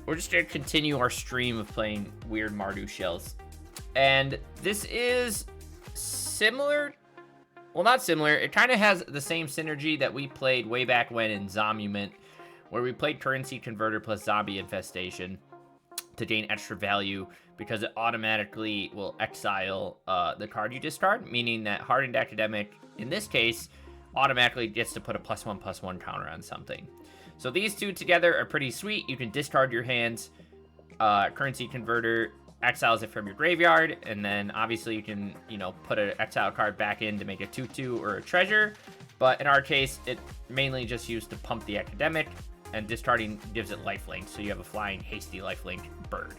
we're just going to continue our stream of playing weird Mardu shells. And this is similar. Well, not similar. It kind of has the same synergy that we played way back when in Zombie, where we played Currency Converter plus Zombie Infestation to gain extra value because it automatically will exile the card you discard, meaning that Hardened Academic, in this case, automatically gets to put a +1/+1 counter on something. So these two together are pretty sweet. You can discard your hands. Currency Converter exiles it from your graveyard, and then obviously you can, put an exile card back in to make a 2/2 or a treasure. But in our case, it mainly just used to pump the Academic, and discarding gives it lifelink, so you have a flying, hasty lifelink bird.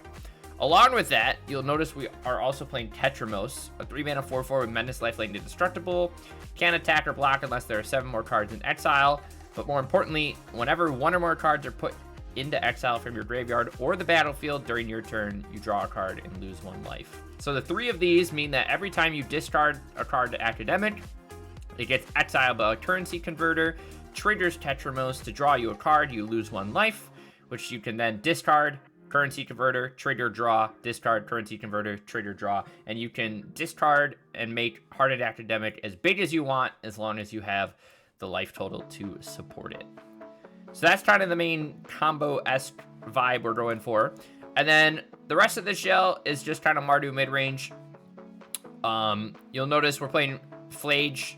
Along with that, you'll notice we are also playing Tetramos, a 3-mana 4/4 with Menace, lifelink, indestructible. Can't attack or block unless there are 7 more cards in exile. But more importantly, whenever 1 or more cards are put into exile from your graveyard or the battlefield during your turn, you draw a card and lose 1 life. So the 3 of these mean that every time you discard a card to Academic, it gets exiled by a Currency Converter, triggers Tetramos to draw you a card, you lose 1 life, which you can then discard, Currency Converter, trigger, draw, discard, Currency Converter, trigger, draw, and you can discard and make Hardened Academic as big as you want as long as you have the life total to support it. So that's kind of the main combo-esque vibe we're going for. And then the rest of the shell is just kind of Mardu mid-range. You'll notice we're playing Flage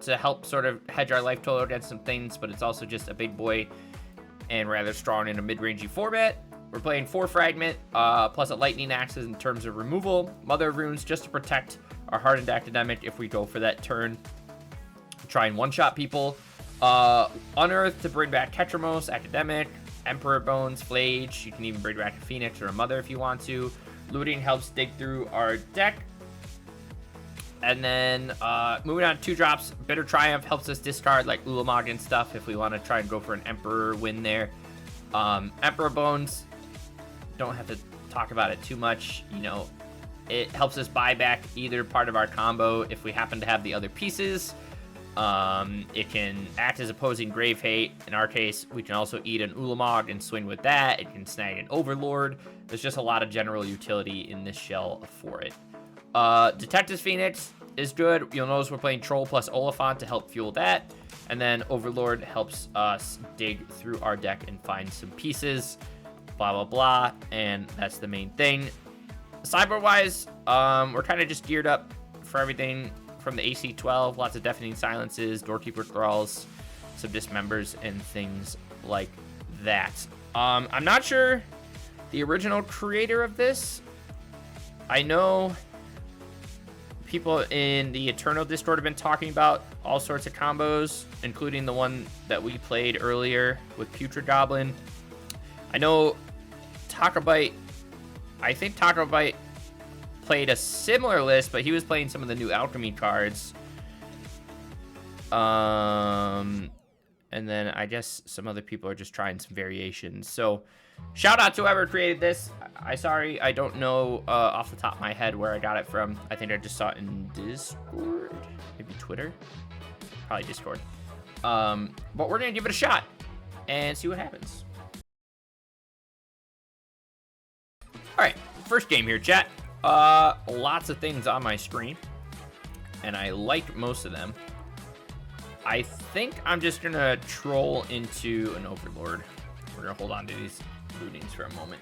to help sort of hedge our life total against some things, but it's also just a big boy and rather strong in a mid-rangey format. We're playing 4 Fragment, plus a Lightning Axes in terms of removal. Mother of Runes just to protect our Hardened Academic if we go for that turn. Try and one-shot people. Unearth to bring back Tetramos, Academic, Emperor Bones, Flage. You can even bring back a Phoenix or a Mother if you want to. Looting helps dig through our deck. And then moving on to 2 drops, Bitter Triumph helps us discard like Ulamog and stuff if we want to try and go for an Emperor win there. Emperor Bones, don't have to talk about it too much. It helps us buy back either part of our combo if we happen to have the other pieces. It can act as opposing Grave Hate. In our case, we can also eat an Ulamog and swing with that. It can snag an Overlord. There's just a lot of general utility in this shell for it. Detective's Phoenix is good. You'll notice we're playing Troll plus Oliphant to help fuel that. And then Overlord helps us dig through our deck and find some pieces. Blah, blah, blah. And that's the main thing. Sideboard-wise, we're kind of just geared up for everything from the AC-12. Lots of Deafening Silences, Doorkeeper Thralls, some Dismembers, and things like that. I'm not sure the original creator of this. I know people in the Eternal Discord have been talking about all sorts of combos, including the one that we played earlier with Putrid Goblin. I know Takabite, I think Takabite played a similar list, but he was playing some of the new Alchemy cards. And then I guess some other people are just trying some variations. So shout out to whoever created this. Sorry, I don't know off the top of my head where I got it from. I think I just saw it in Discord, maybe Twitter, probably Discord. But we're gonna give it a shot and see what happens. All right, first game here, chat. Lots of things on my screen, and I like most of them. I think I'm just gonna troll into an Overlord. We're gonna hold on to these lootings for a moment.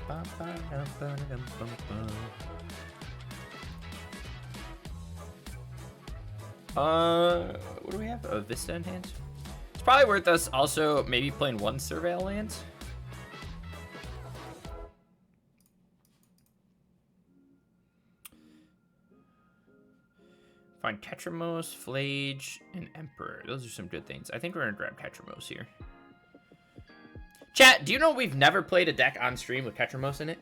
What do we have? A Vista in hand? It's probably worth us also maybe playing 1 Surveil land. Find Tetramos, Flage, and Emperor. Those are some good things. I think we're gonna grab Tetramos here. Chat, do you know we've never played a deck on stream with Tetramos in it?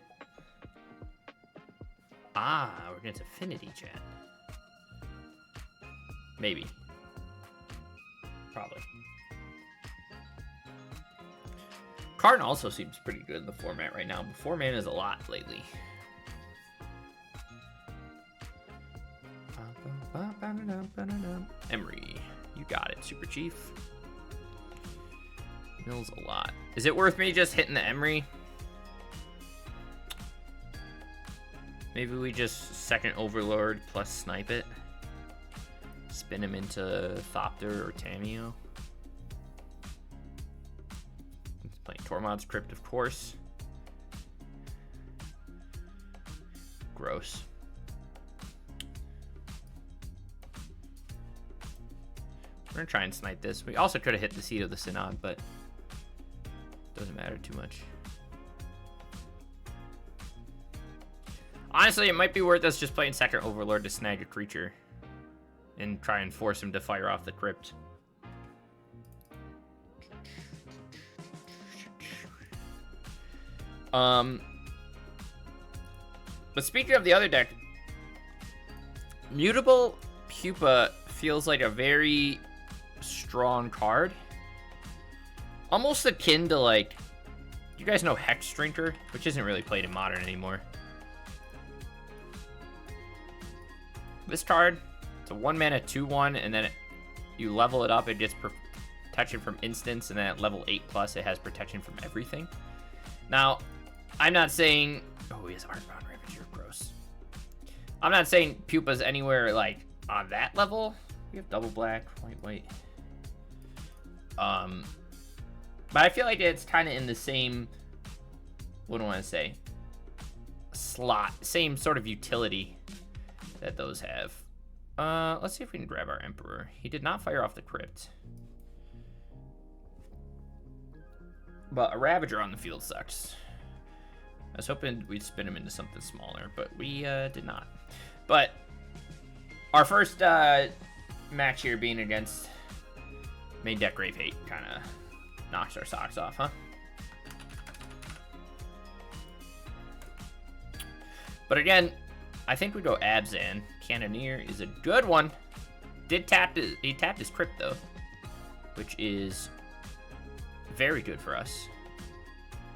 Ah, we're against Affinity, chat. Maybe. Probably. Karn also seems pretty good in the format right now, but 4 mana is a lot lately. Emery, you got it, Super Chief. Mills a lot. Is it worth me just hitting the Emery? Maybe we just second Overlord plus snipe it. Spin him into Thopter or Tameo. He's playing Tormod's Crypt, of course. Gross. We're gonna try and snipe this. We also could have hit the Seed of the Synod, but doesn't matter too much. Honestly, it might be worth us just playing second Overlord to snag a creature and try and force him to fire off the Crypt. But speaking of the other deck, Mutable Pupa feels like a very strong card. Almost akin to, like, you guys know Hex Drinker, which isn't really played in Modern anymore. This card, it's a 1-mana 2/1, and then you level it up, it gets protection from instants, and then at level 8+, it has protection from everything. Now, I'm not saying... Oh, he has Artbound Ravager, gross. I'm not saying Pupa's anywhere, like, on that level. We have double black, white. But I feel like it's kind of in the same... What do I want to say? Slot. Same sort of utility that those have. Let's see if we can grab our Emperor. He did not fire off the Crypt. But a Ravager on the field sucks. I was hoping we'd spin him into something smaller, but we did not. But our first match here being against main deck Grave Hate kind of knocks our socks off, huh? But again, I think we go Abzan. Cannoneer is a good one. He tapped his Crypt though, which is very good for us.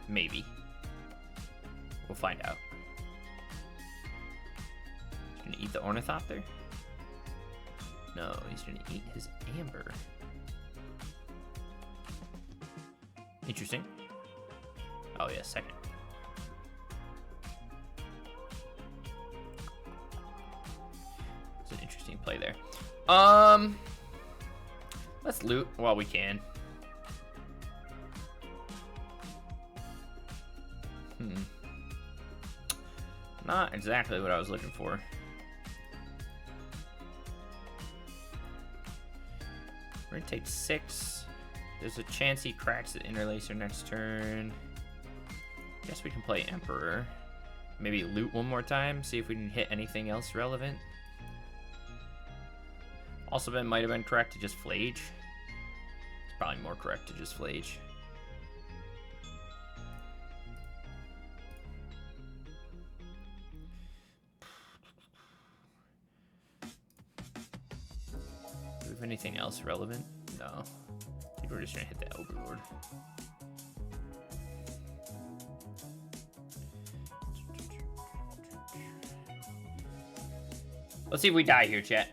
Maybe. We'll find out. He's gonna eat the Ornithopter? No, he's gonna eat his Amber. Interesting. Oh yeah, second. It's an interesting play there. Let's loot while we can. Not exactly what I was looking for. We're gonna take 6. There's a chance he cracks the Interlacer next turn. Guess we can play Emperor. Maybe loot one more time, see if we can hit anything else relevant. Also, it might have been correct to just Flage. It's probably more correct to just Flage. Do we have anything else relevant? No. I think we're just gonna hit the Overlord. Let's see if we die here, chat.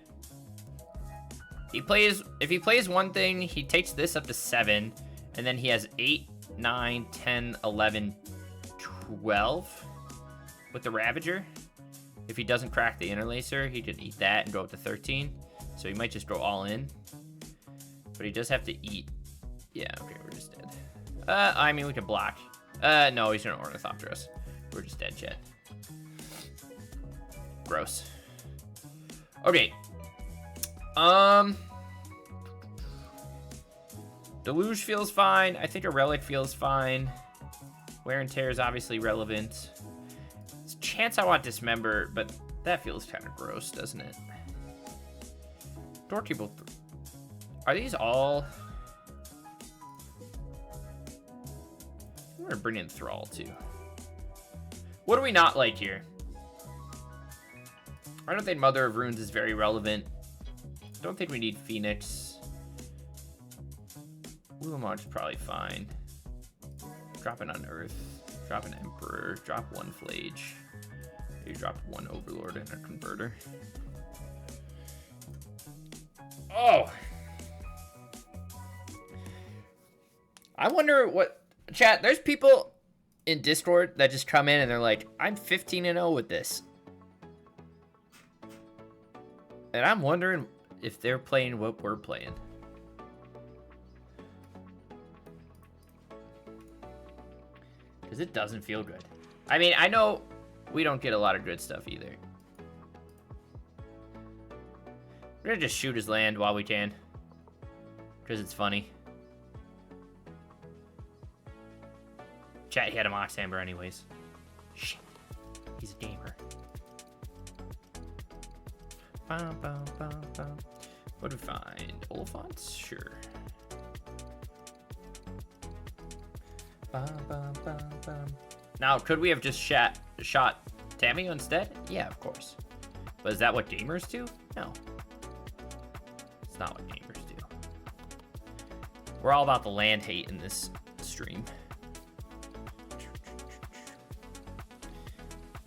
If he plays one thing, he takes this up to 7, and then he has 8, 9, 10, 11, 12 with the Ravager. If he doesn't crack the Interlacer, he could eat that and go up to 13. So he might just go all in. But he does have to eat. Yeah, okay, we're just dead. I mean, we can block. No, he's gonna Ornithopter us. We're just dead, chat. Gross. Okay. Deluge feels fine. I think a Relic feels fine. Wear and Tear is obviously relevant. There's a chance I want Dismember, but that feels kind of gross, doesn't it? Doorkeeper. Are these all... I'm gonna bring in Thrall, too. What do we not like here? I don't think Mother of Runes is very relevant. Don't think we need Phoenix. Ulamog's probably fine. Drop it on Earth. Drop an Emperor. Drop 1 Flage. Maybe drop 1 Overlord and a Converter. Oh! I wonder what... Chat, there's people in Discord that just come in and they're like, I'm 15-0 with this. And I'm wondering if they're playing what we're playing. Because it doesn't feel good. I mean, I know we don't get a lot of good stuff either. We're gonna just shoot his land while we can. Because it's funny. Chat, he had a Mox Hammer anyways. Shit. He's a gamer. What do we find? Oliphants? Sure. Now, could we have just shot Tamio instead? Yeah, of course. But is that what gamers do? No. It's not what gamers do. We're all about the land hate in this stream.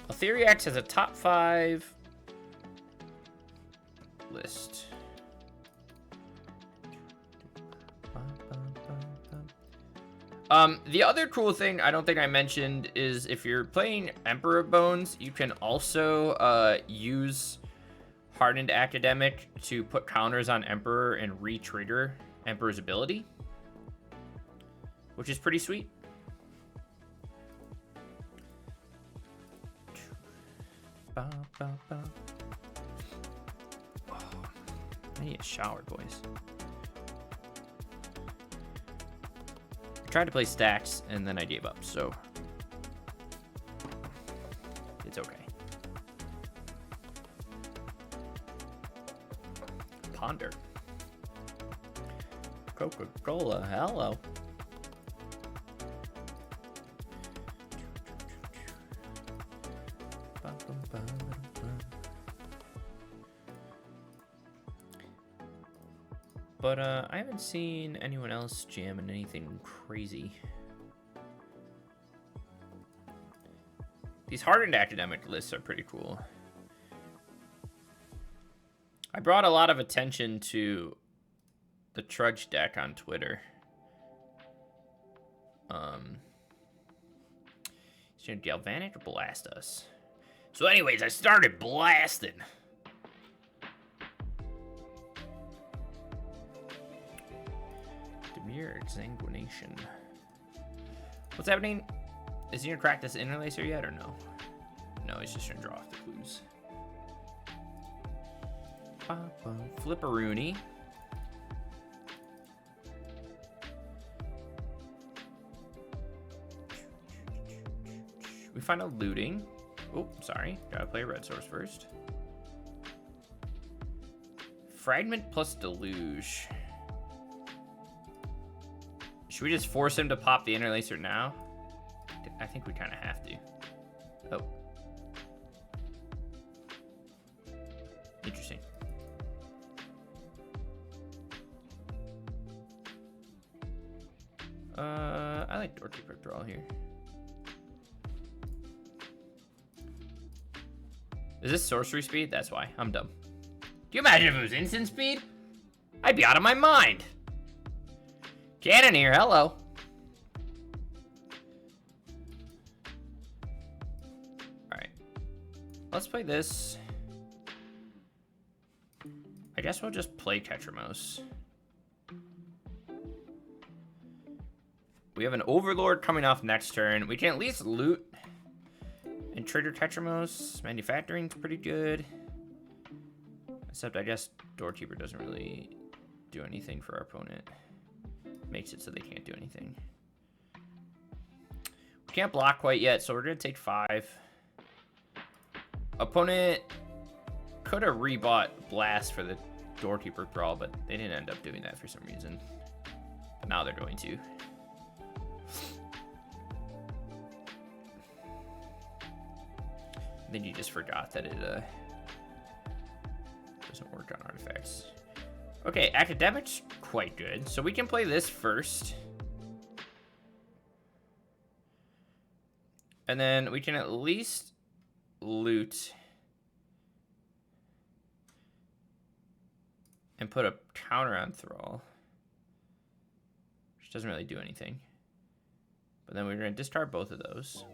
Aetheriax has a top 5 list. The other cool thing I don't think I mentioned is if you're playing Emperor Bones, you can also use Hardened Academic to put counters on Emperor and re-trigger Emperor's ability, which is pretty sweet. Oh, I need a shower, boys. I tried to play stacks and then I gave up, so it's okay. Ponder. Coca-Cola, hello. But I haven't seen anyone else jamming anything crazy. These hardened academic lists are pretty cool. I brought a lot of attention to the Trudge deck on Twitter. He's gonna Galvanic or blast us. So anyways, I started blasting. Demure Exsanguination. What's happening? Is he gonna crack this interlacer yet or no? No, he's just gonna draw off the clues. Flipperoonie. We find a looting. Oh, sorry. Gotta play a red source first. Fragment plus Deluge. Should we just force him to pop the interlacer now? I think we kind of have to. Oh. Interesting. I like Doorkeeper Thrall here. Is this sorcery speed? That's why. I'm dumb. Do you imagine if it was instant speed? I'd be out of my mind. Cannoneer, hello. Alright. Let's play this. I guess we'll just play Tetramos. We have an Overlord coming off next turn. We can at least loot and trigger Tetramos. Manufacturing's pretty good. Except I guess Doorkeeper doesn't really do anything for our opponent. Makes it so they can't do anything. We can't block quite yet, so we're gonna take 5. Opponent could have rebought Blast for the Doorkeeper Thrall, but they didn't end up doing that for some reason. But now they're going to. Then you just forgot that it doesn't work on artifacts. Okay, Academic's quite good. So we can play this first. And then we can at least loot and put a counter on Thrall. which doesn't really do anything. But then we're going to discard both of those.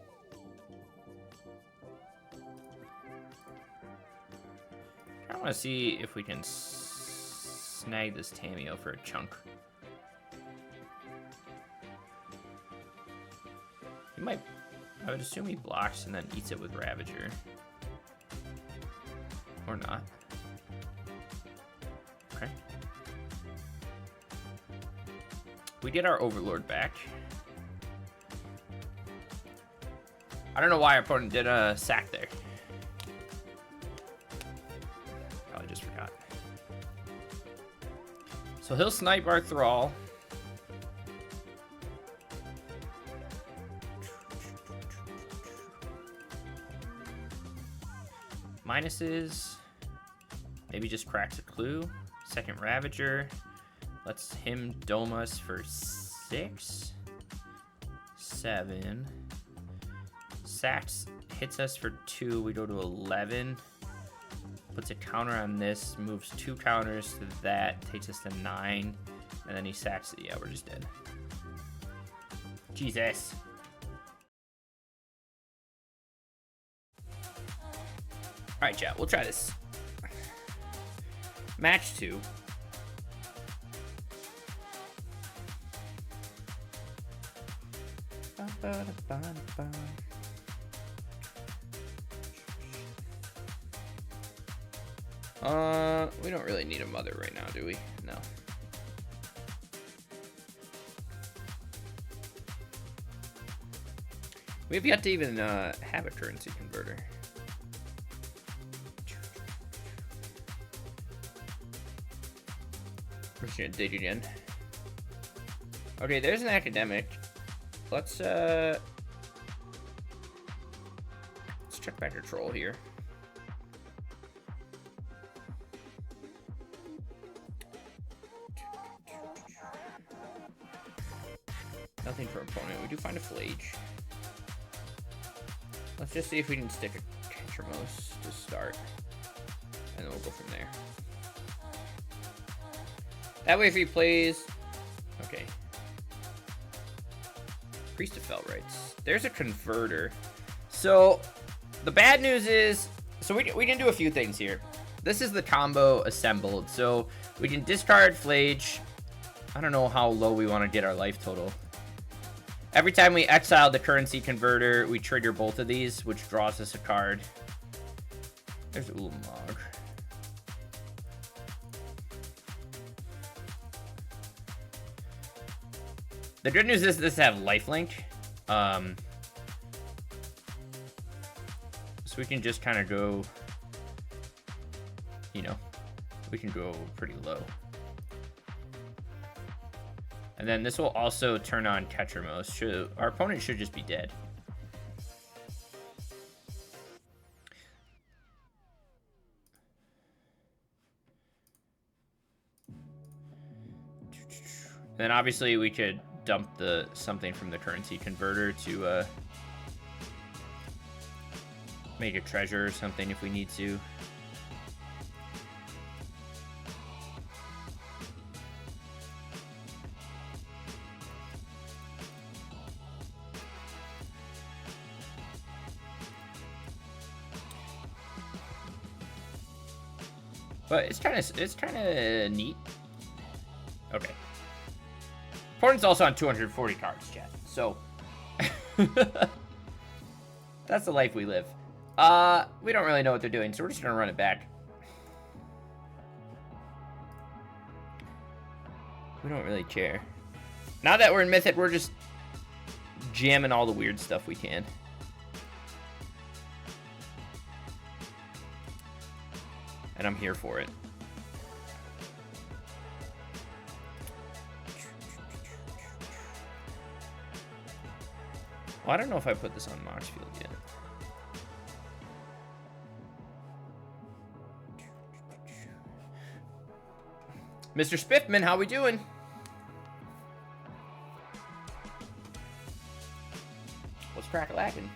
I want to see if we can snag this Tameo for a chunk. He might, I would assume he blocks and then eats it with Ravager. Or not. Okay. We get our Overlord back. I don't know why our opponent did a sack there. Probably just forgot. So he'll snipe our Thrall. Minuses. Maybe just cracks a clue. Second Ravager. Lets him dome us for 6. 7. Sacks hits us for 2. We go to 11. Puts a counter on this. Moves 2 counters to that. Takes us to 9. And then he sacks it. Yeah, we're just dead. Jesus. Alright, chat. We'll try this. Match 2. We don't really need a mother right now, do we? No. We have yet to even have a currency converter. We're just gonna dig again. Okay, there's an academic. Let's check back our troll here. Nothing for opponent. We do find a Flage. Let's just see if we can stick a Kentramos to start. And then we'll go from there. That way if he plays... Okay. Priest of Felrights. There's a converter. So, the bad news is... So we can do a few things here. This is the combo assembled. So, we can discard Flage. I don't know how low we want to get our life total. Every time we exile the currency converter, we trigger both of these, which draws us a card. There's Ulamog. The good news is this have lifelink. So we can just kind of go, you know, we can go pretty low. And then this will also turn on Kentramos. Our opponent should just be dead. And then obviously we could dump something from the currency converter to make a treasure or something if we need to. But it's kind of neat. Okay. Opponent's also on 240 cards, chat. So that's the life we live. We don't really know what they're doing, so we're just gonna run it back. We don't really care. Now that we're in Mythic, we're just jamming all the weird stuff we can. And I'm here for it. Well, I don't know if I put this on Marshfield yet. Mr. Spiffman, how we doing? What's crack-a-lackin'?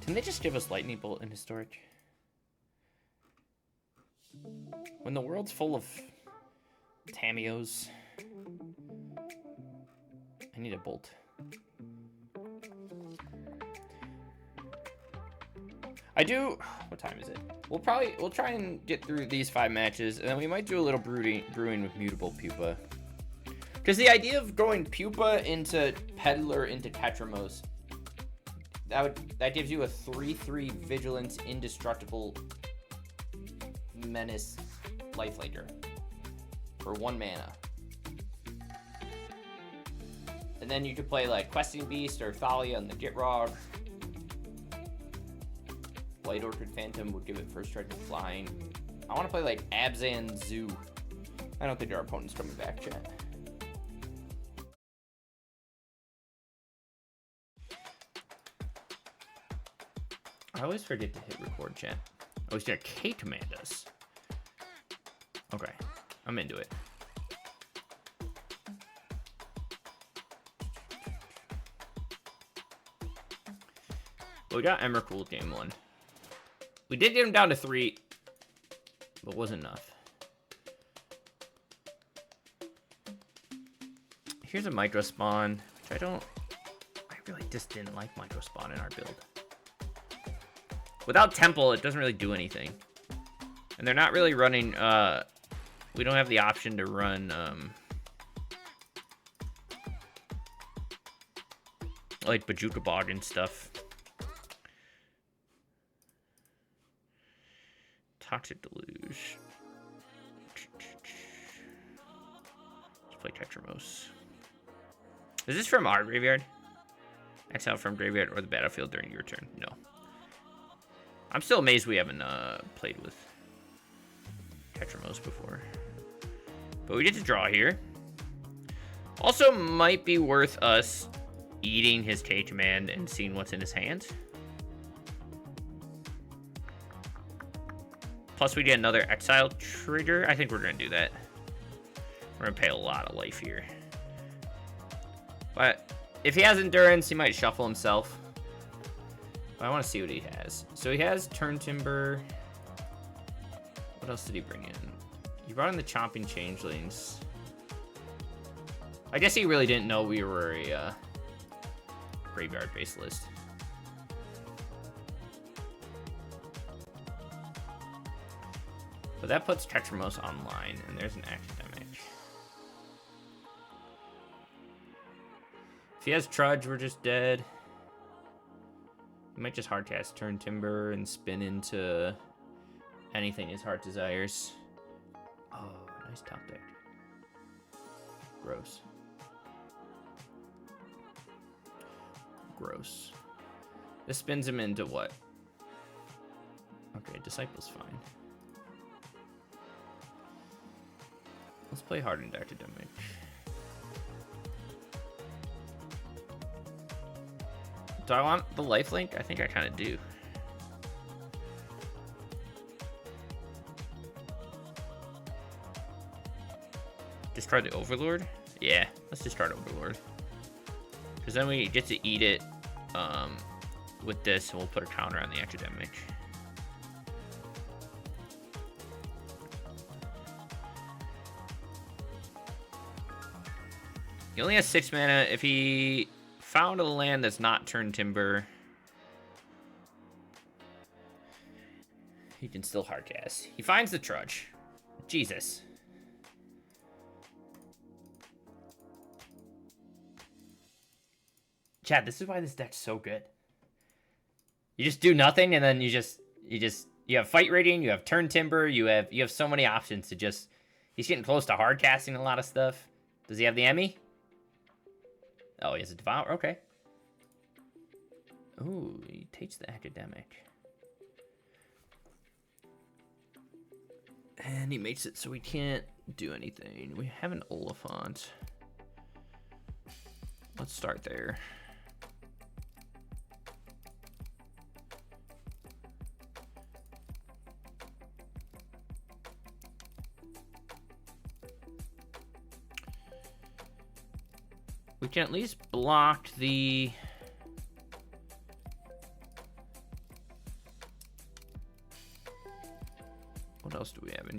Can they just give us lightning bolt into storage? When the world's full of Tamios, I need a bolt. I do. What time is it? We'll try and get through these 5 matches, and then we might do a little brewing with mutable pupa. Because the idea of growing pupa into peddler into Tetramos, that gives you a 3/3 vigilance indestructible menace lifelinker for 1 mana. And then you could play like Questing Beast or Thalia on the Gitrog. White Orchid Phantom would give it first strike and flying. I want to play like Abzan Zoo. I don't think our opponent's coming back, chat. I always forget to hit record, chat. Oh, he's got K command us. Okay, I'm into it. Well, we got Emrakul game 1. We did get him down to 3, but wasn't enough. Here's a micro spawn, which I really just didn't like micro spawn in our build. Without Temple, it doesn't really do anything. And they're not really running, we don't have the option to run, like Bajuka Bog and stuff. Toxic Deluge. Let's play Tetramos. Is this from our graveyard? Exile from graveyard or the battlefield during your turn? No. I'm still amazed we haven't played with Tetramos before. But we get to draw here. Also might be worth us eating his K command and seeing what's in his hand. Plus we get another exile trigger. I think we're going to do that. We're going to pay a lot of life here. But if he has endurance, he might shuffle himself. But I want to see what he has. So he has Turn Timber. What else did he bring in? He brought in the Chomping Changelings. I guess he really didn't know we were a graveyard-based list. But that puts Tetramos online, and there's an Academic. If he has Trudge, we're just dead. He might just hardcast Turn Timber and spin into anything his heart desires. Oh, nice top deck. Gross. Gross. This spins him into what? Okay, Disciple's fine. Let's play Hardened Academic. Do I want the lifelink? I think I kind of do. Discard the Overlord? Yeah, let's discard Overlord. Because then we get to eat it with this, and we'll put a counter on the Academic. He only has 6 mana. If he found a land that's not Turn Timber, he can still hardcast. He finds the Trudge. Jesus. Chad, this is why this deck's so good. You just do nothing, and then you have Fight Rating, you have Turn Timber, you have so many options to just. He's getting close to hardcasting a lot of stuff. Does he have the Emmy? Oh, he has a Devour. Okay. Ooh, he takes the Academic. And he makes it so we can't do anything. We have an Oliphant. Let's start there. We can at least block the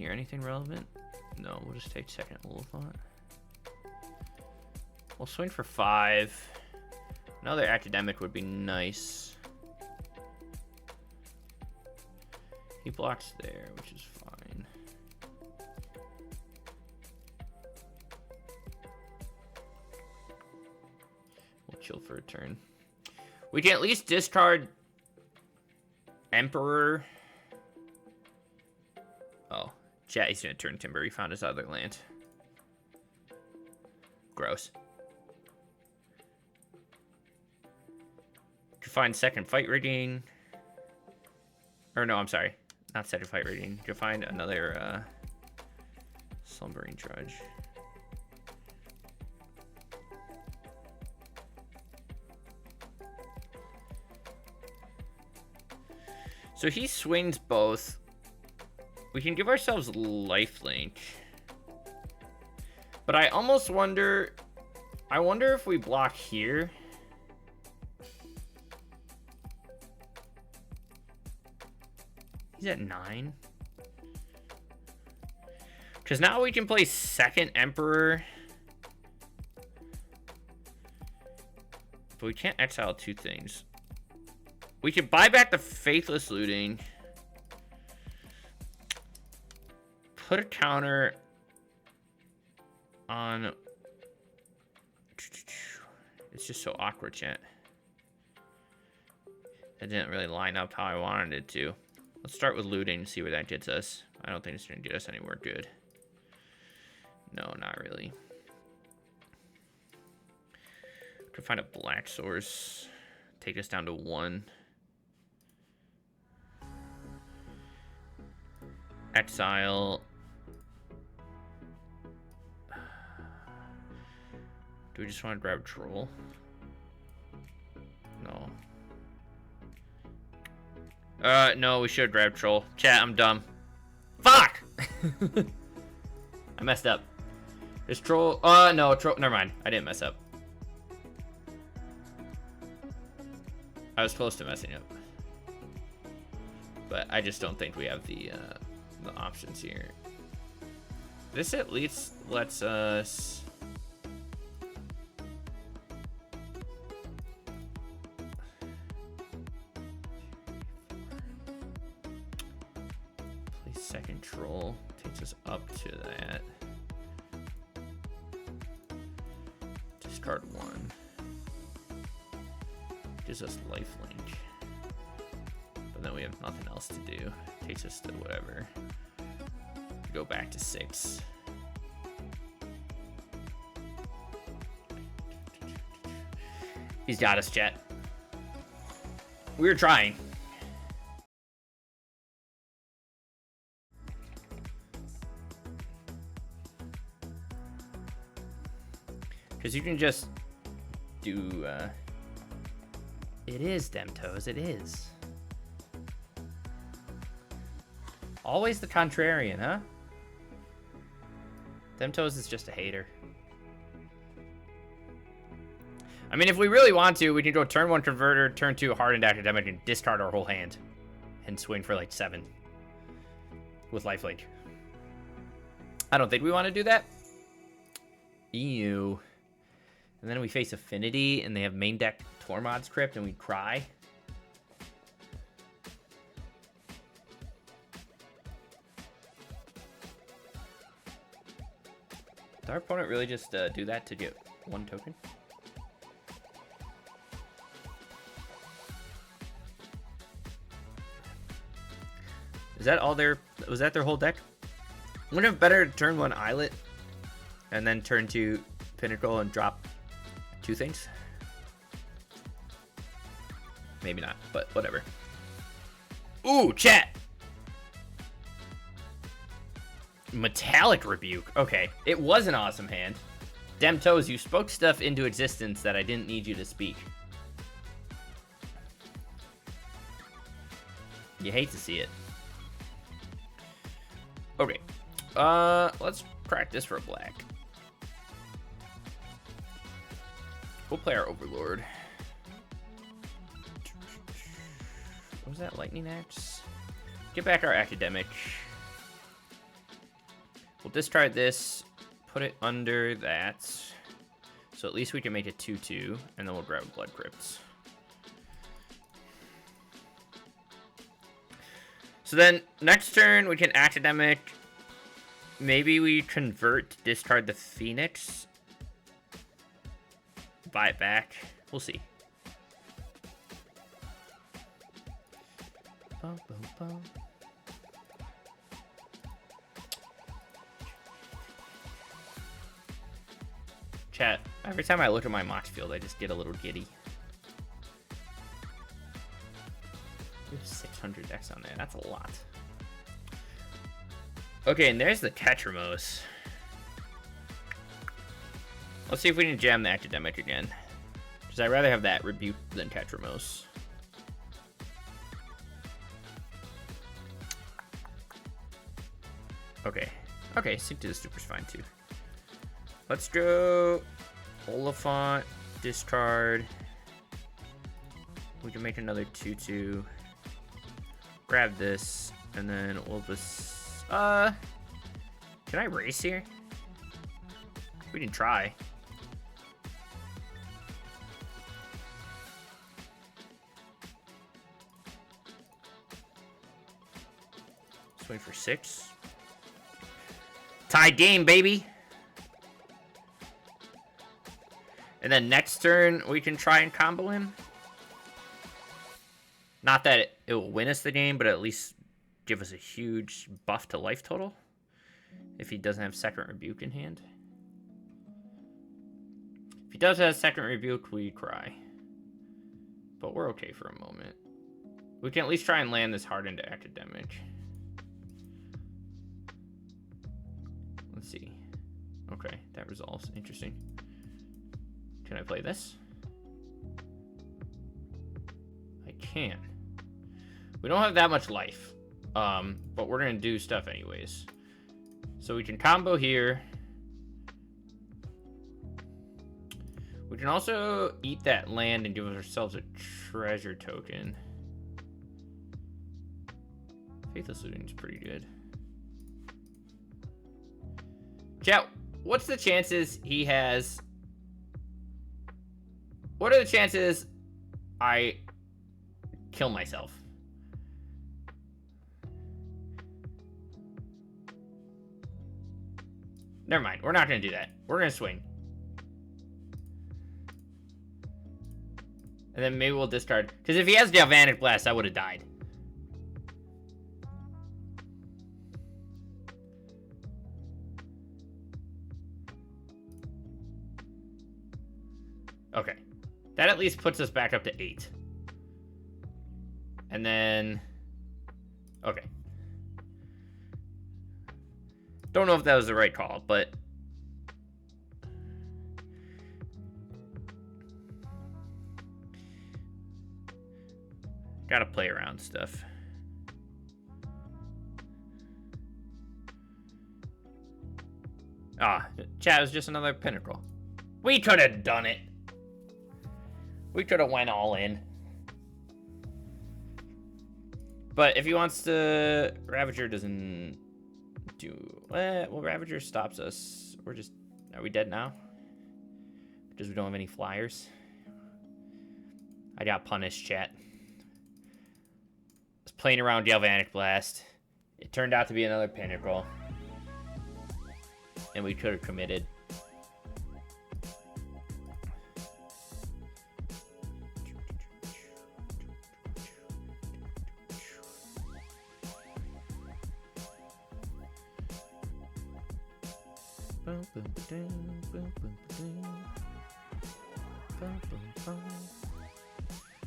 here? Anything relevant? No, we'll just take second Oliphant. We'll swing for 5. Another academic would be nice. He blocks there, which is fine. We'll chill for a turn. We can at least discard Emperor. Oh, chat, he's gonna turn Timber. He found his other land. Gross. Could find second fight rigging. Or no, I'm sorry. Not second fight rigging. You can find another slumbering trudge. So he swings both. We can give ourselves lifelink. But I almost wonder... I wonder if we block here. He's at 9. Because now we can play second Emperor. But we can't exile 2 things. We could buy back the Faithless Looting. Put a counter on... It's just so awkward, chat. That didn't really line up how I wanted it to. Let's start with looting and see where that gets us. I don't think it's going to get us anywhere good. No, not really. Could find a black source. Take us down to 1. Exile. Do we just want to grab Troll? No. No, we should grab Troll. Chat, I'm dumb. Fuck! I messed up. Is Troll... no, Troll... Never mind. I didn't mess up. I was close to messing up. But I just don't think we have the options here. This at least lets us... Second Troll takes us up to that. Discard 1. Gives us lifelink. But then we have nothing else to do. Takes us to whatever. Go back to 6. He's got us, chat. We were trying. Because you can just do, It is, Demtoes, it is. Always the contrarian, huh? Demtoes is just a hater. I mean, if we really want to, we can go turn 1 Converter, turn 2 Hardened Academic, and discard our whole hand. And swing for like 7. With lifelink. I don't think we want to do that. Ew. And then we face Affinity, and they have main deck Tormod's Crypt, and we cry. Did our opponent really just do that to get 1 token? Is that all their... Was that their whole deck? Wouldn't it have better to turn 1 Islet, and then turn 2 Pinnacle and drop 2 things? Maybe not, but whatever. Ooh, chat! Metallic Rebuke. Okay, it was an awesome hand. Demtoes, you spoke stuff into existence that I didn't need you to speak. You hate to see it. Okay. Let's practice for a black. We'll play our Overlord. What was that? Lightning Axe? Get back our Academic. We'll discard this, put it under that. So at least we can make it 2/2, and then we'll grab Blood Crypts. So then, next turn, we can Academic. Maybe we convert to discard the Phoenix. Buy it back. We'll see. Bum, bum, bum. Chat, every time I look at my Mox field, I just get a little giddy. We have 600 X on there. That's a lot. Okay, and there's the Tetramos. Let's see if we can jam the Academic again. Because I'd rather have that Rebuke than Tetramos. Okay. Okay, Sync to the Super's fine too. Let's go Oliphant, discard. We can make another 2/2. Grab this, and then we'll just, can I race here? We can try. Swing for 6. Tie game, baby. And then next turn, we can try and combo him. Not that it will win us the game, but at least give us a huge buff to life total. If he doesn't have second Rebuke in hand. If he does have second Rebuke, we cry. But we're okay for a moment. We can at least try and land this hard into Academic. Let's see. Okay, that resolves. Interesting. Can I play this? I can. We don't have that much life, but we're gonna do stuff anyways. So we can combo here. We can also eat that land and give ourselves a treasure token. Faithless Looting is pretty good. Chat, what's the chances he has... What are the chances I kill myself? Never mind. We're not going to do that. We're going to swing. And then maybe we'll discard. Because if he has Galvanic Blast, I would have died. Okay. That at least puts us back up to 8. And then... Okay. Don't know if that was the right call, but... Gotta play around stuff. Ah, chat was just another Pinnacle. We could have done it. We could have went all in. But if he wants to... Ravager doesn't do... well, Ravager stops us. We're just... Are we dead now? Because we don't have any flyers. I got punished, chat. I was playing around Galvanic Blast. It turned out to be another Pinnacle. And we could have committed.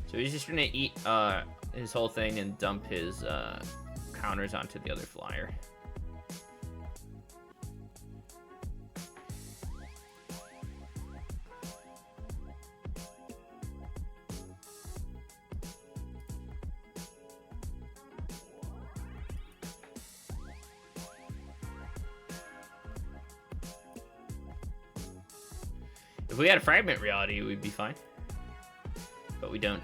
So he's just gonna eat his whole thing and dump his counters onto the other flyer. If we had a Fragment Reality, we'd be fine. But we don't.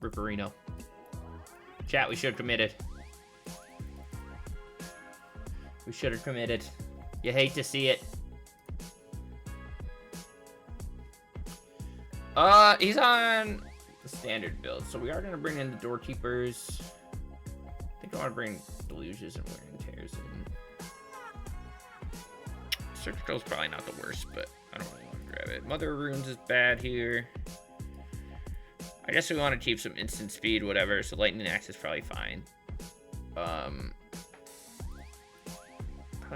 Riverino. Chat, we should have committed. We should have committed. You hate to see it. He's on the standard build, so we are gonna bring in the doorkeepers. I think I want to bring deluges and wear and tears in. Surgical's probably not the worst, but I don't really want to grab it. Mother of Runes is bad here. I guess we want to keep some instant speed, whatever. So lightning axe is probably fine. Probably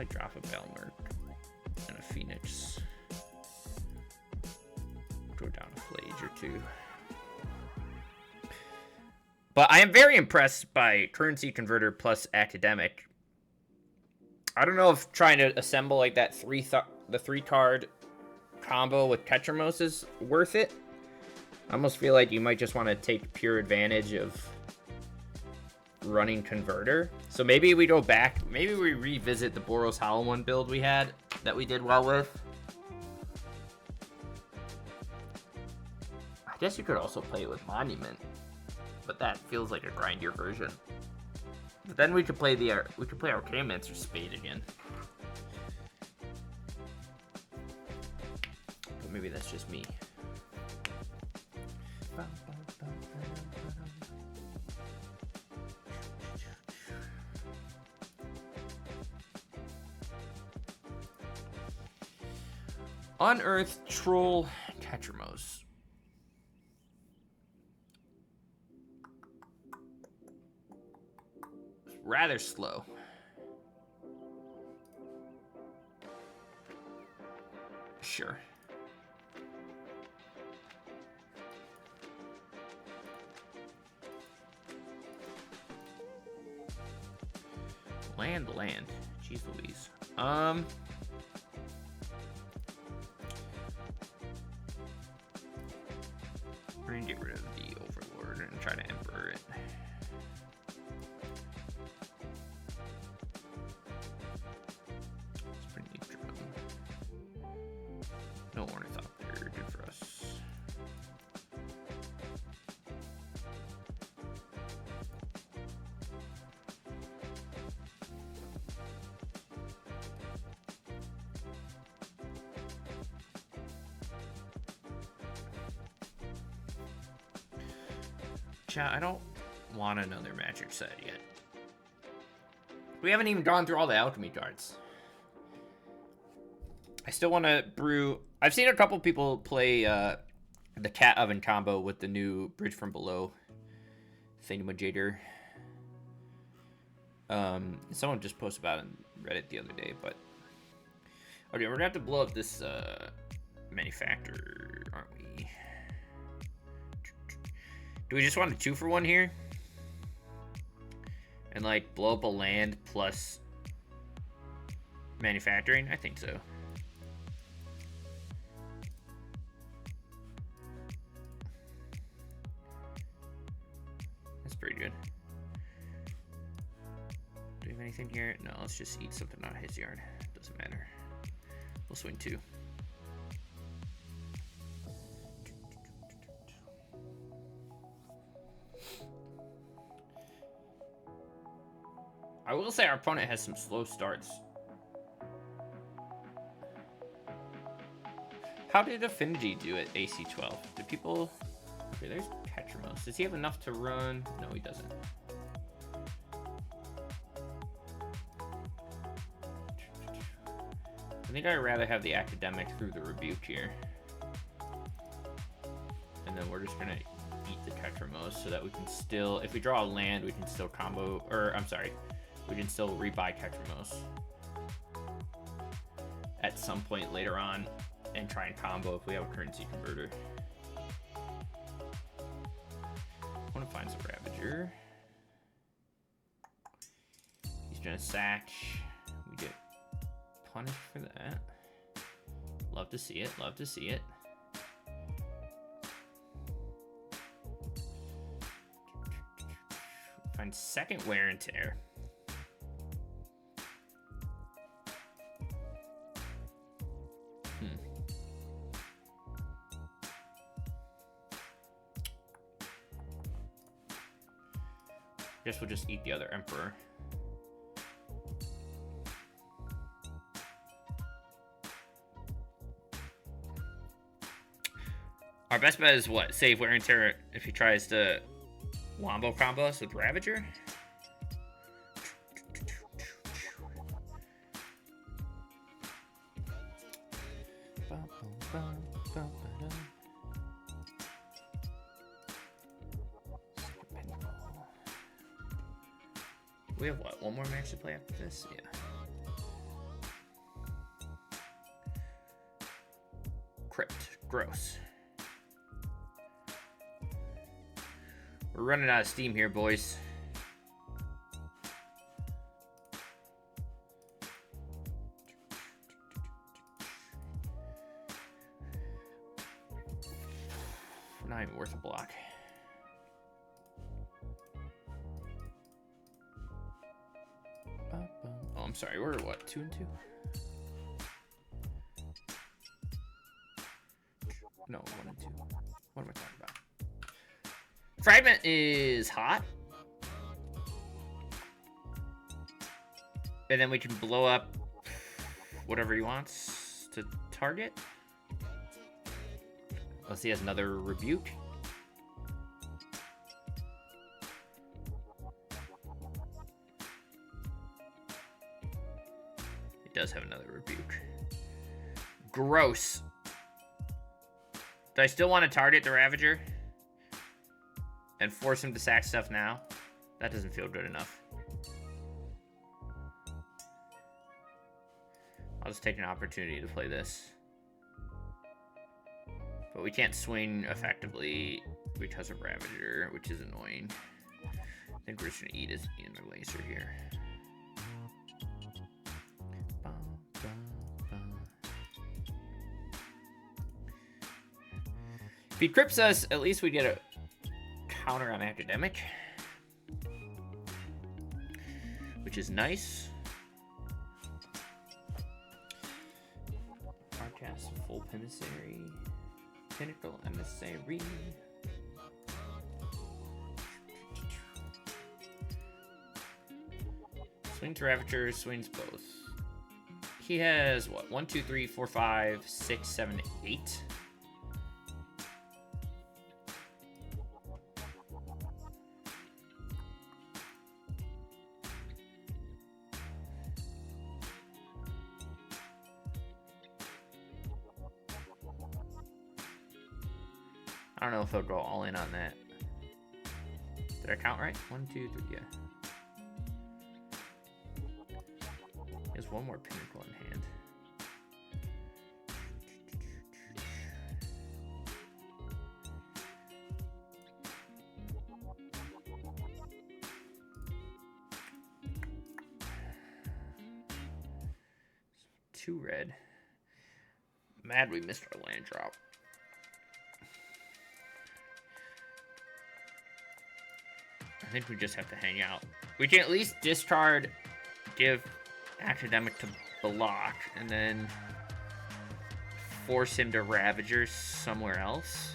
drop a Belmerk and a Phoenix. Go down a Flage or two. But I am very impressed by Currency Converter plus Academic. I don't know if trying to assemble like that the 3-card combo with Tetramos is worth it. I almost feel like you might just want to take pure advantage of running Converter. So maybe we go back, maybe we revisit the Boros Hollow One build we had that we did well with. I guess you could also play it with Monument, but that feels like a grindier version. But then we could play Archaeomancer's Spade again. But maybe that's just me. Unearthed Troll Tetramos. Rather slow. Sure. Land. Jeez Louise. We're gonna get rid of the Overlord and try to Emperor it. It's pretty neat drum. No Ornithopter, good for us. I don't want another magic set yet. We haven't even gone through all the alchemy cards. I still want to brew. I've seen a couple people play the Cat Oven combo with the new Bridge from Below Thingamajiger. Someone just posted about it on Reddit the other day, but okay, we're gonna have to blow up this manufacturer, aren't we? Do we just want a 2-for-1 here? And like blow up a land plus manufacturing? I think so. That's pretty good. Do we have anything here? No, let's just eat something out of his yard. Doesn't matter. We'll swing 2. I will say our opponent has some slow starts. How did Affinity do at AC 12? Did people... Okay, there's Tetramos. Does he have enough to run? No, he doesn't. I think I'd rather have the Academic through the Rebuke here. And then we're just gonna eat the Tetramos so that we can still... If we draw a land, we can still combo... Or, I'm sorry. We can still rebuy Tetramos at some point later on and try and combo if we have a currency converter. I want to find some Ravager. He's gonna sack. We get punished for that. Love to see it. Love to see it. Find second wear and tear. Guess we'll just eat the other Emperor. Our best bet is what? Save wear and tear if he tries to wombo combo us with Ravager. We have what? One more match to play after this? Yeah. Crypt. Gross. We're running out of steam here, boys. Not even worth a block. Oh, I'm sorry. We're what? 2 and 2? No, 1 and 2. What am I talking about? Fragment is hot. And then we can blow up whatever he wants to target. Unless he has another rebuke. It does have another rebuke. Gross. Do I still want to target the Ravager? And force him to sack stuff now? That doesn't feel good enough. I'll just take an opportunity to play this. But we can't swing effectively because of Ravager, which is annoying. I think we're just going to eat his inner laser here. If he crypts us, at least we get a counter on Academic, which is nice. Forecast full Emissary. Pinnacle Emissary. Swings Ravager, swings both. He has what? 1, 2, 3, 4, 5, 6, 7, 8. I don't know if he'll go all in on that. Did I count right? 1, 2, 3, yeah. He has one more Pinnacle in hand. So 2 red. Mad we missed our land drop. I think we just have to hang out. We can at least discard, give Academic to block, and then force him to Ravager somewhere else.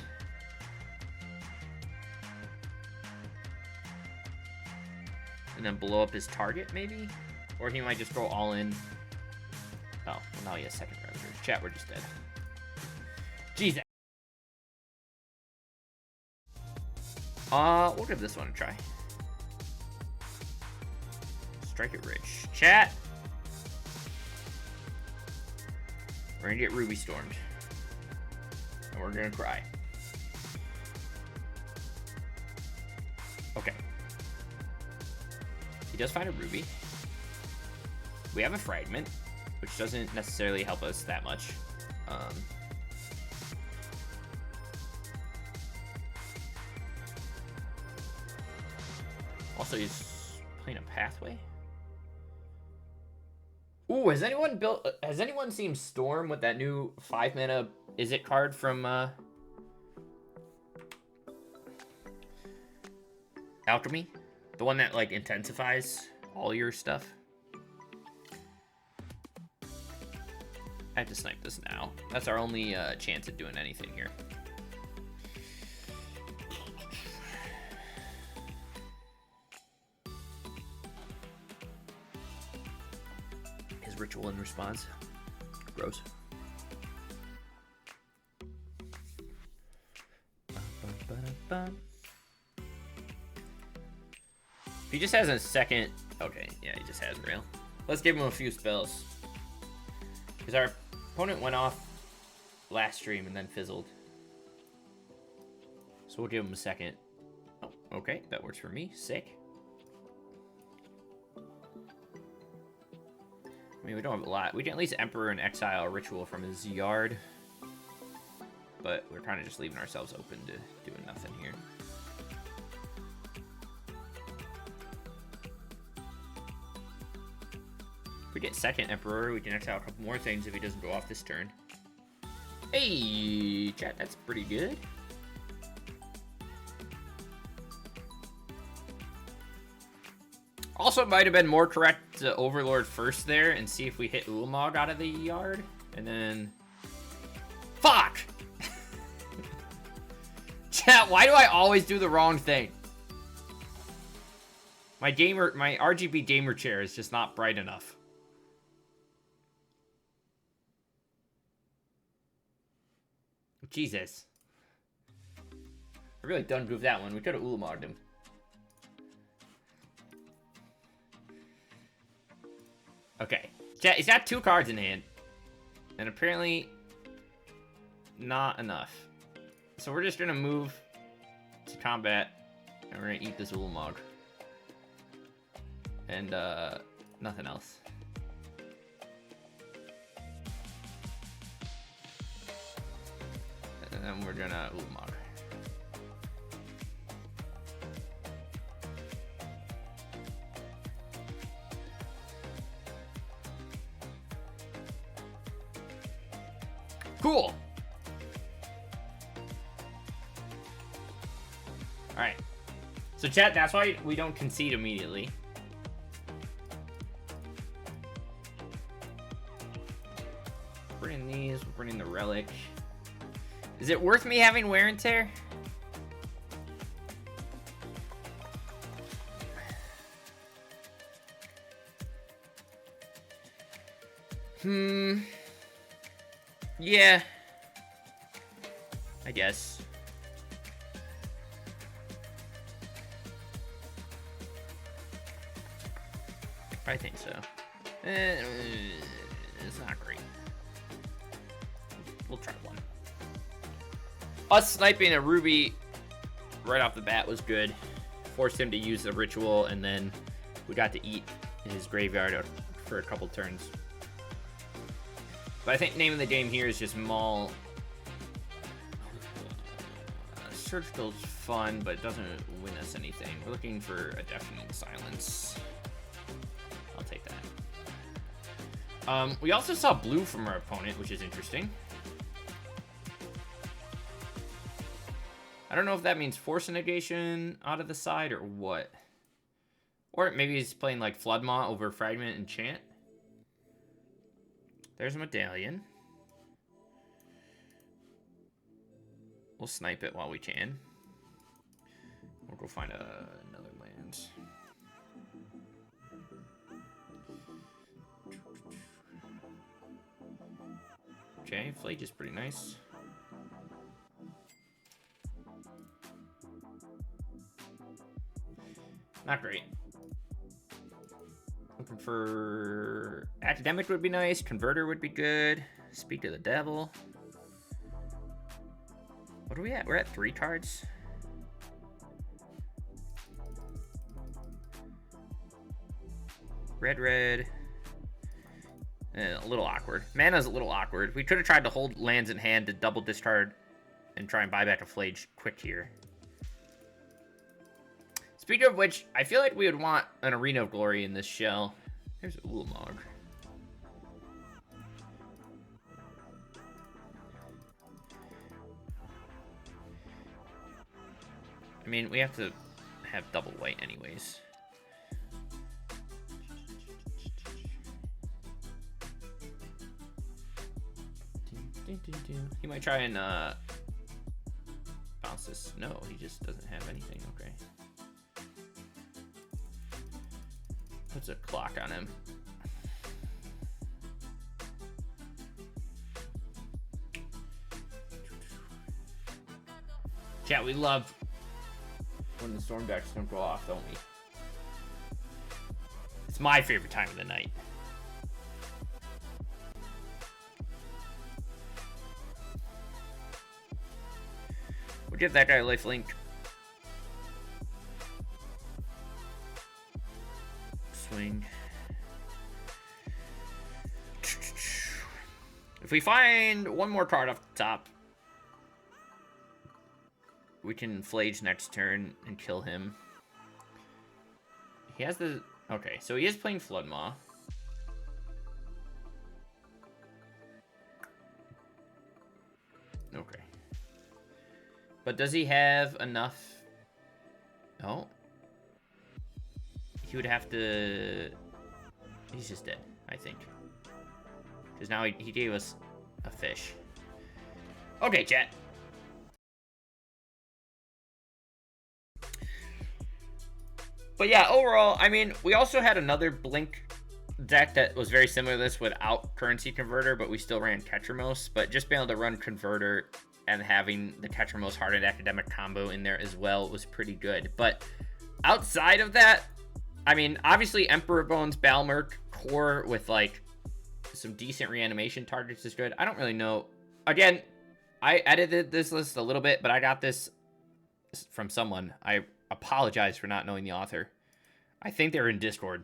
And then blow up his target, maybe? Or he might just go all in. Oh, well, now he has second Ravager. Chat, we're just dead. Jesus. We'll give this one a try. Strike it rich. Chat! We're gonna get Ruby Stormed. And we're gonna cry. Okay. He does find a Ruby. We have a Fragment, which doesn't necessarily help us that much. Also, he's playing a Pathway. Ooh, has anyone seen Storm with that new 5-mana Is It card from Alchemy? The one that like intensifies all your stuff. I have to snipe this now. That's our only chance at doing anything here. his ritual in response. Gross. If he just has a second... Okay, yeah, he just has Rail. Let's give him a few spells. Because our opponent went off last stream and then fizzled. So we'll give him a second. Oh, okay, that works for me. Sick. I mean, we don't have a lot. We can at least Emperor and exile a ritual from his yard. But we're kind of just leaving ourselves open to doing nothing here. If we get second Emperor, we can exile a couple more things if he doesn't go off this turn. Hey, chat, that's pretty good. Also, it might have been more correct to Overlord first there and see if we hit Ulamog out of the yard. And then... Fuck! Chat, why do I always do the wrong thing? My RGB gamer chair is just not bright enough. Jesus. I really done goofed that one. We could have Ulamogged him. Okay. Chat, he's got 2 cards in hand. And apparently... not enough. So we're just gonna move to combat. And we're gonna eat this Ulamog. And, nothing else. And then we're gonna Ulamog. Cool! Alright. So chat, that's why we don't concede immediately. Bring these, we're bringing the relic. Is it worth me having wear and tear? Yeah. I guess. I think so. It's not great. We'll try one. Us sniping a Ruby right off the bat was good. Forced him to use the ritual, and then we got to eat in his graveyard for a couple turns. But I think name of the game here is just Maul. Surgical's fun, but it doesn't win us anything. We're looking for a deafening silence. I'll take that. We also saw blue from our opponent, which is interesting. I don't know if that means force negation out of the side or what. Or maybe he's playing like Floodmaw over Fragment and Chant. There's a medallion. We'll snipe it while we can. We'll go find another land. Okay, Flage is pretty nice. Not great. Looking for... Academic would be nice. Converter would be good. Speak to the Devil. What are we at? We're at 3 cards. Red. A little awkward. Mana's a little awkward. We could have tried to hold lands in hand to double discard and try and buy back a Flage quick here. Speaking of which, I feel like we would want an Arena of Glory in this shell. There's Ulamog. I mean, we have to have double white anyways. He might try and bounce this. No, he just doesn't have anything. Okay. Puts a clock on him. Chat, we love when the storm decks don't go off, don't we? It's my favorite time of the night. We'll give that guy a lifelink. Swing. If we find one more card off the top, we can Flage next turn and kill him. He has the... Okay, so he is playing Floodmaw. Okay. But does he have enough... Oh. He would have to... He's just dead, I think. Because now he gave us a fish. Okay, chat. But yeah, overall, I mean, we also had another Blink deck that was very similar to this without Currency Converter, but we still ran Ketramos. But just being able to run Converter and having the Ketramos Hardened Academic combo in there as well was pretty good. But outside of that, I mean, obviously Emperor Bones, Balmerk, Core with like some decent reanimation targets is good. I don't really know. Again, I edited this list a little bit, but I got this from someone. I apologize for not knowing the author. I think they're in Discord.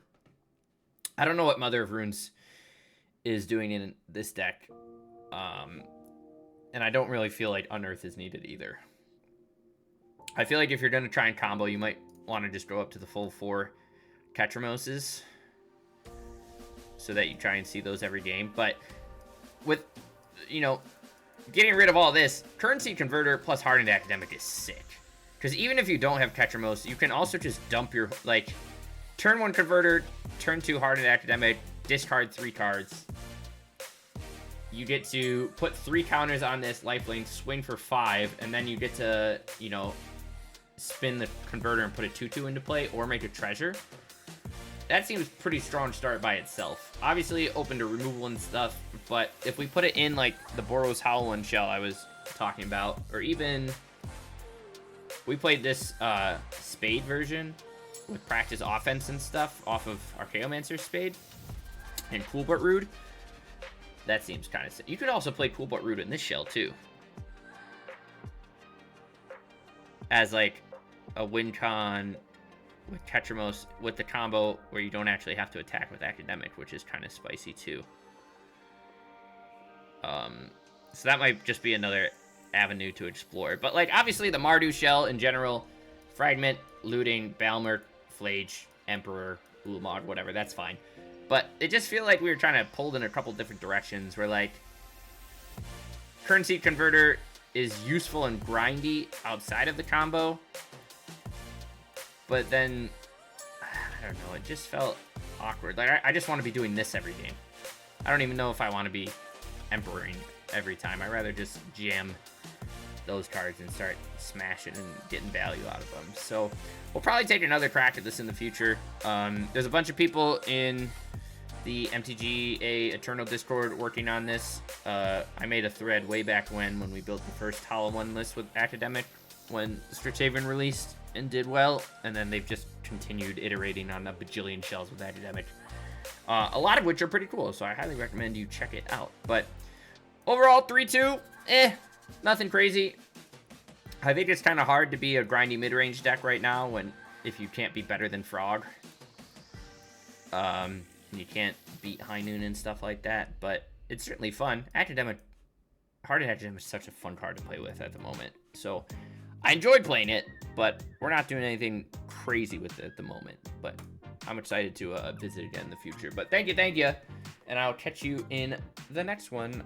I don't know what Mother of Runes is doing in this deck. And I don't really feel like Unearth is needed either. I feel like if you're going to try and combo, you might want to just go up to the full 4 Ketramoses so that you try and see those every game. But with, you know, getting rid of all this, Currency Converter plus Hardened Academic is sick. Because even if you don't have Ketramos, you can also just dump your, like, turn 1 Converter, turn 2 Hardened Academic, discard 3 cards. You get to put 3 counters on this lifelink, swing for 5, and then you get to, you know, spin the Converter and put a 2/2 into play, or make a treasure. That seems pretty strong start by itself. Obviously open to removal and stuff, but if we put it in like the Boros Howlin' Shell I was talking about, or even we played this Spade version with practice offense and stuff off of Archaeomancer's Spade and Cool But Rude. That seems kind of sick. You could also play Cool But Rude in this shell too, as like a win con with Ketramos with the combo where you don't actually have to attack with Academic, which is kind of spicy too. So that might just be another avenue to explore. But like obviously the Mardu shell in general, Fragment, Looting, Balmer, Flage, Emperor, Ulamog, whatever, that's fine. But it just feels like we were trying to pull in a couple different directions where like Currency Converter is useful and grindy outside of the combo. But then, I don't know, it just felt awkward. Like, I just want to be doing this every game. I don't even know if I want to be Emperoring every time. I'd rather just jam those cards and start smashing and getting value out of them. So, we'll probably take another crack at this in the future. There's a bunch of people in the MTGA Eternal Discord working on this. I made a thread way back when we built the first Hollow One list with Academic, when Strixhaven released and did well, and then they've just continued iterating on a bajillion shells with Academic, a lot of which are pretty cool, so I highly recommend you check it out. But overall, 3-2, nothing crazy. I think it's kind of hard to be a grindy mid-range deck right now if you can't be better than Frog. You can't beat High Noon and stuff like that, but it's certainly fun. Hardened Academic is such a fun card to play with at the moment, so I enjoyed playing it, but we're not doing anything crazy with it at the moment. But I'm excited to visit again in the future. But thank you, and I'll catch you in the next one.